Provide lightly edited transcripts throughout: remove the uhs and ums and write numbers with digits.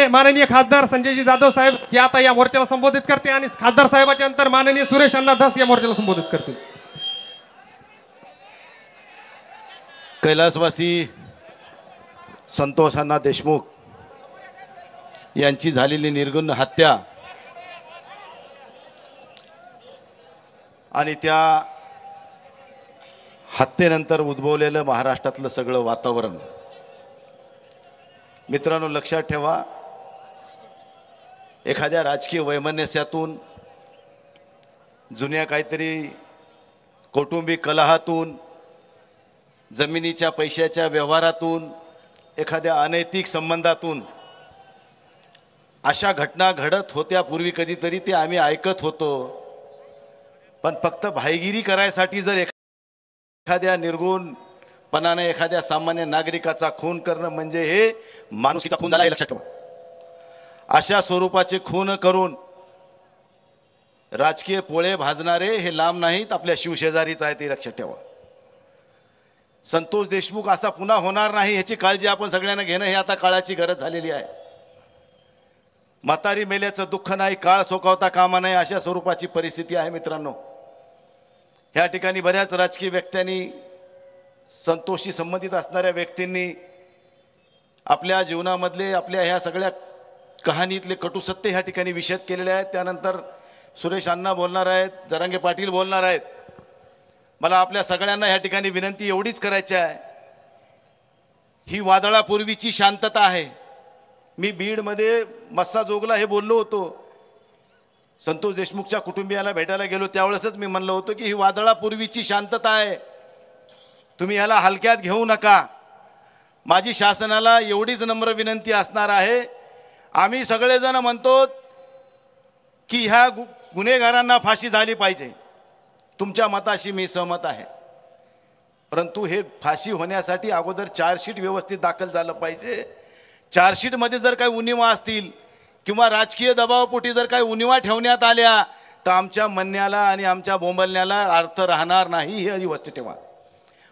पहिले माननीय खासदार संजयजी जाधव साहेब हे आता या मोर्चाला संबोधित करते आणि खासदार साहेबाच्या नंतर माननीय सुरेश अण्णा धस या मोर्चाला संबोधित करतील. कैलासवासी संतोष अण्णा देशमुख यांची झालेली निर्गुण हत्या आणि त्या हत्येनंतर उद्भवलेलं महाराष्ट्रातलं सगळं वातावरण, मित्रांनो लक्षात ठेवा, एखाद्या राजकीय वैमनस्यातून, जुन्या काहीतरी कौटुंबिक कलहातून, जमिनीच्या पैशाच्या व्यवहारातून, एखाद्या अनैतिक संबंधातून अशा घटना घडत होत्या पूर्वी. कधीतरी ते आम्ही ऐकत होतो, पण फक्त भाईगिरी करायसाठी जर एखाद्या निर्गुणपणाने एखाद्या सामान्य नागरिकाचा खून करणं म्हणजे हे माणुसकीचा खून झाला, लक्षात ठेवा. अशा स्वरूपाचे खून करून राजकीय पोळे भाजणारे हे लांब नाहीत, आपल्या शिवशेजारीच आहे, ते लक्षात ठेवा. संतोष देशमुख असा पुन्हा होणार नाही ह्याची काळजी आपण सगळ्यांना घेणं हे आता काळाची गरज झालेली आहे. म्हातारी मेल्याचं दुःख नाही, काळ सोकावता कामा नाही, अशा स्वरूपाची परिस्थिती आहे. मित्रांनो, ह्या ठिकाणी बऱ्याच राजकीय व्यक्त्यांनी, संतोषशी संबंधित असणाऱ्या व्यक्तींनी आपल्या जीवनामधले, आपल्या ह्या सगळ्या कहाणीतले कटू सत्य ह्या ठिकाणी विशद केलेले आहेत. त्यानंतर सुरेश अण्णा बोलणार आहेत, जरांगे पाटील बोलणार आहेत. मला आपल्या सगळ्यांना ह्या ठिकाणी विनंती एवढीच करायची आहे, ही वादळापूर्वीची शांतता आहे. मी बीडमध्ये मस्साजोगला हे बोललो होतो, संतोष देशमुखच्या कुटुंबियाला भेटायला गेलो त्यावेळेसच मी म्हणलं होतं की ही वादळापूर्वीची शांतता आहे, तुम्ही ह्याला हलक्यात घेऊ नका. माझी शासनाला एवढीच नम्र विनंती असणार आहे, आम्ही सगळेजण म्हणतो की ह्या गुन्हेगारांना फाशी झाली पाहिजे, तुमच्या मताशी मी सहमत आहे, परंतु हे फाशी होण्यासाठी अगोदर चार्जशीट व्यवस्थित दाखल झालं पाहिजे. चार्जशीटमध्ये जर काही उणिवा असतील किंवा राजकीय दबावापोटी जर काही उणिवा ठेवण्यात आल्या तर आमच्या म्हणण्याला आणि आमच्या बोंबलण्याला अर्थ राहणार नाही, ही आधी वस्तू ठेवा.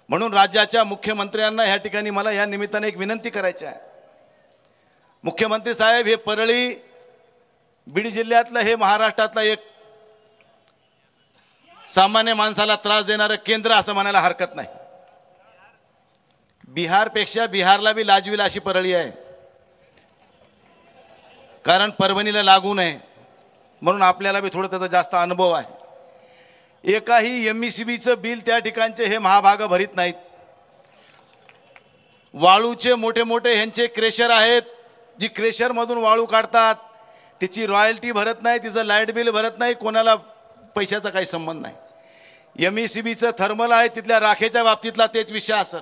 म्हणून राज्याच्या मुख्यमंत्र्यांना ह्या ठिकाणी मला या निमित्ताने एक विनंती करायची आहे. मुख्यमंत्री साहेब, हे परळी बीड जिल्ह्यातलं, हे महाराष्ट्रातलं एक सामान्य माणसाला त्रास देणारं केंद्र असं म्हणायला हरकत नाही. बिहारपेक्षा बिहारला बी लाजविल अशी परळी आहे, कारण परभणीला लागू नये म्हणून आपल्याला बी थोडं त्याचा जास्त अनुभव आहे. एकाही MSCBचं बिल त्या ठिकाणचे हे महाभाग भरीत नाहीत. वाळूचे मोठे मोठे ह्यांचे क्रेशर आहेत, जी क्रेशरमधून वाळू काढतात, तिची रॉयल्टी भरत नाही, तिचं लाईट बिल भरत नाही, कोणाला पैशाचा काही संबंध नाही. MSCBचं थर्मल आहे, तिथल्या राखेच्या बाबतीतला तेच विषय असेल.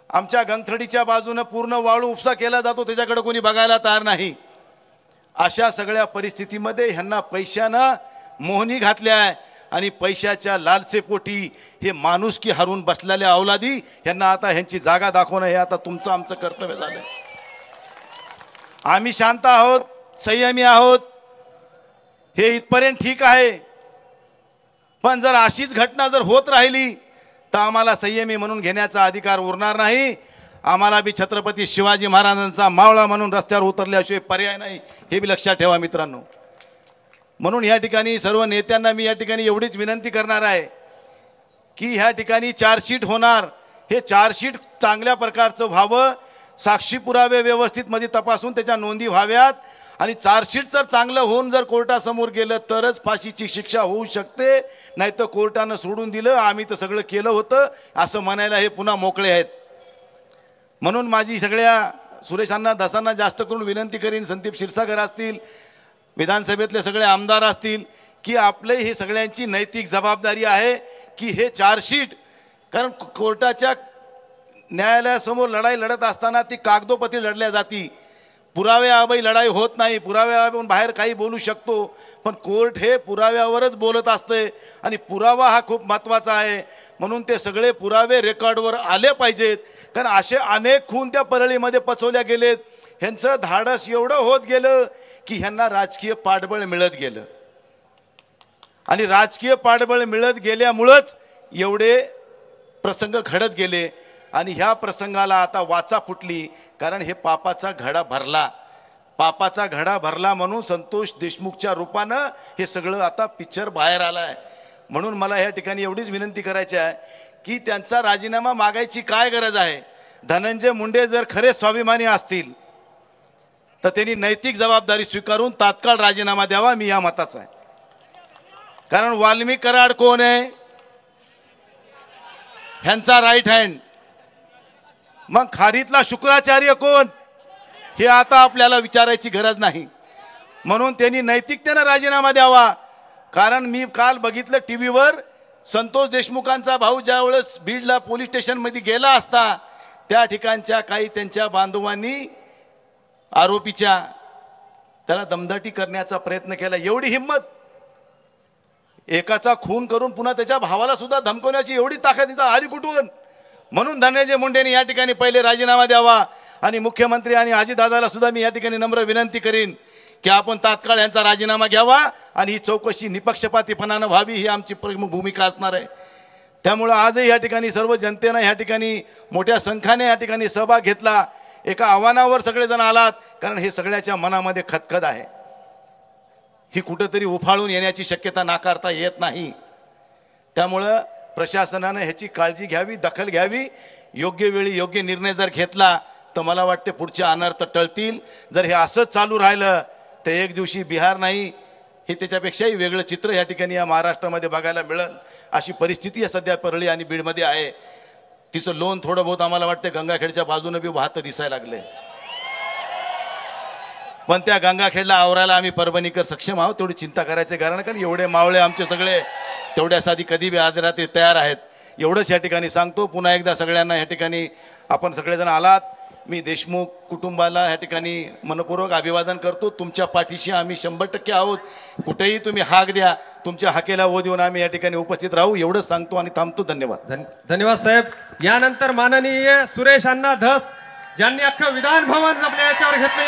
आमच्या गंगथडीच्या बाजूनं पूर्ण वाळू उपसा केला जातो, त्याच्याकडे कोणी बघायला तयार नाही. अशा सगळ्या परिस्थितीमध्ये ह्यांना पैशानं मोहनी घातल्या आहे आणि पैशाच्या लालसेपोटी हे माणुसकी हरून बसलेल्या अवलादी ह्यांना आता ह्यांची जागा दाखवणं हे आता तुमचं आमचं कर्तव्य झालं. आम्ही शांत आहोत, संयमी आहोत, हे इथपर्यंत ठीक आहे, पण जर अशीच घटना जर होत राहिली तर आम्हाला संयमी म्हणून घेण्याचा अधिकार उरणार नाही. आम्हाला बी छत्रपती शिवाजी महाराजांचा मावळा म्हणून रस्त्यावर उतरल्याशिवाय पर्याय नाही, हे बी लक्षात ठेवा मित्रांनो. म्हणून या ठिकाणी सर्व नेत्यांना मी या ठिकाणी एवढीच विनंती करणार आहे की ह्या ठिकाणी चार्जशीट होणार, हे चार्जशीट चांगल्या प्रकारचं व्हावं, साक्षी पुरावे व्यवस्थित मध्ये तपासून त्याच्या नोंदी व्हाव्यात आणि चार्जशीट जर चांगलं होऊन जर कोर्टासमोर गेलं तरच फाशीची शिक्षा होऊ शकते, नाही तर कोर्टानं सोडून दिलं आम्ही तर सगळं केलं होतं असं म्हणायला हे पुन्हा मोकळे आहेत. म्हणून माझी सगळ्या सुरेशांना धसांना जास्त करून विनंती करीन, संदीप क्षीरसागर असतील, विधानसभेतले सगळे आमदार असतील, की आपले हे सगळ्यांची नैतिक जबाबदारी आहे की हे चार्जशीट, कारण कोर्टाच्या न्यायालयासमोर लढाई लढत असताना ती कागदोपत्री लढल्या जाती, पुराव्याअभावी लढाई होत नाही. पुराव्याअभावी बाहेर काही बोलू शकतो, पण कोर्ट हे पुराव्यावरच बोलत असते आणि पुरावा हा खूप महत्त्वाचा आहे. म्हणून ते सगळे पुरावे रेकॉर्डवर आले पाहिजेत, कारण असे अनेक खून त्या परळीमध्ये पचवल्या गेलेत. ह्यांचं धाडस एवढं होत गेलं की ह्यांना राजकीय पाठबळ मिळत गेलं आणि राजकीय पाठबळ मिळत गेल्यामुळंच एवढे प्रसंग घडत गेले आणि ह्या प्रसंगाला आता वाचा फुटली, कारण हे पापाचा घडा भरला. पापाचा घडा भरला म्हणून संतोष देशमुखच्या रूपानं हे सगळं आता पिक्चर बाहेर आलाय. म्हणून मला या ठिकाणी एवढीच विनंती करायची आहे की त्यांचा राजीनामा मागायची काय गरज आहे. धनंजय मुंडे जर खरे स्वाभिमानी असतील तर त्यांनी नैतिक जबाबदारी स्वीकारून तात्काळ राजीनामा द्यावा. मी या मताचा आहे. कारण वाल्मिक कराड कोण आहे? ह्यांचा राईट हँड. मग खारीतला शुक्राचार्य कोण हे आता आपल्याला विचारायची गरज नाही. म्हणून त्यांनी नैतिकतेनं राजीनामा द्यावा. कारण मी काल बघितलं टीव्हीवर संतोष देशमुखांचा भाऊ ज्यावेळेस बीडला पोलीस स्टेशनमध्ये गेला असता त्या ठिकाणच्या काही त्यांच्या बांधवांनी आरोपीच्या त्याला दमदाटी करण्याचा प्रयत्न केला. एवढी हिंमत, एकाचा खून करून पुन्हा त्याच्या भावाला सुद्धा धमकवण्याची एवढी ताकद इथं आली कुठून? म्हणून धनंजय मुंडेंनी या ठिकाणी पहिले राजीनामा द्यावा. आणि मुख्यमंत्री आणि अजितदादाला सुद्धा मी या ठिकाणी नम्र विनंती करीन की आपण तात्काळ यांचा राजीनामा घ्यावा आणि ही चौकशी निपक्षपातीपणानं व्हावी ही आमची प्रमुख भूमिका असणार आहे. त्यामुळं आजही या ठिकाणी सर्व जनतेनं या ठिकाणी मोठ्या संख्येने या ठिकाणी सहभाग घेतला. एका आव्हानावर सगळेजण आलात कारण हे सगळ्याच्या मनामध्ये खदखद आहे. ही कुठंतरी उफाळून येण्याची शक्यता नाकारता येत नाही. त्यामुळं प्रशासनानं ह्याची काळजी घ्यावी, दखल घ्यावी. योग्य वेळी योग्य निर्णय जर घेतला तर मला वाटते पुढचे अनर्थ टळतील. जर हे असंच चालू राहिलं तर एक दिवशी बिहार नाही हे त्याच्यापेक्षाही वेगळं चित्र या ठिकाणी या महाराष्ट्रामध्ये बघायला मिळेल. अशी परिस्थिती सध्या परळी आणि बीडमध्ये आहे. तिचं लोन थोडं बहुत आम्हाला वाटतं गंगाखेडच्या बाजूने बी वाहतं दिसायला लागले. पण त्या गंगाखेडला आवरायला आम्ही परभणीकर सक्षम आहोत. तेवढी चिंता करायचं कारण कारण एवढे मावळे आमचे सगळे तेवढ्यासाठी कधी बी अर्ध्या रात्री तयार आहेत. एवढंच या ठिकाणी सांगतो. पुन्हा एकदा सगळ्यांना या ठिकाणी आपण सगळेजण आलात. मी देशमुख कुटुंबाला या ठिकाणी मनपूर्वक अभिवादन करतो. तुमच्या पाठीशी आम्ही 100% आहोत. कुठेही तुम्ही हाक द्या, तुमच्या हाकेला ओ देऊन आम्ही या ठिकाणी उपस्थित राहू एवढंच सांगतो आणि थांबतो. धन्यवाद. धन्यवाद साहेब. यानंतर माननीय सुरेश अण्णा धस ज्यांनी अख्खं विधान भवन आपल्या याच्यावर घेतलं.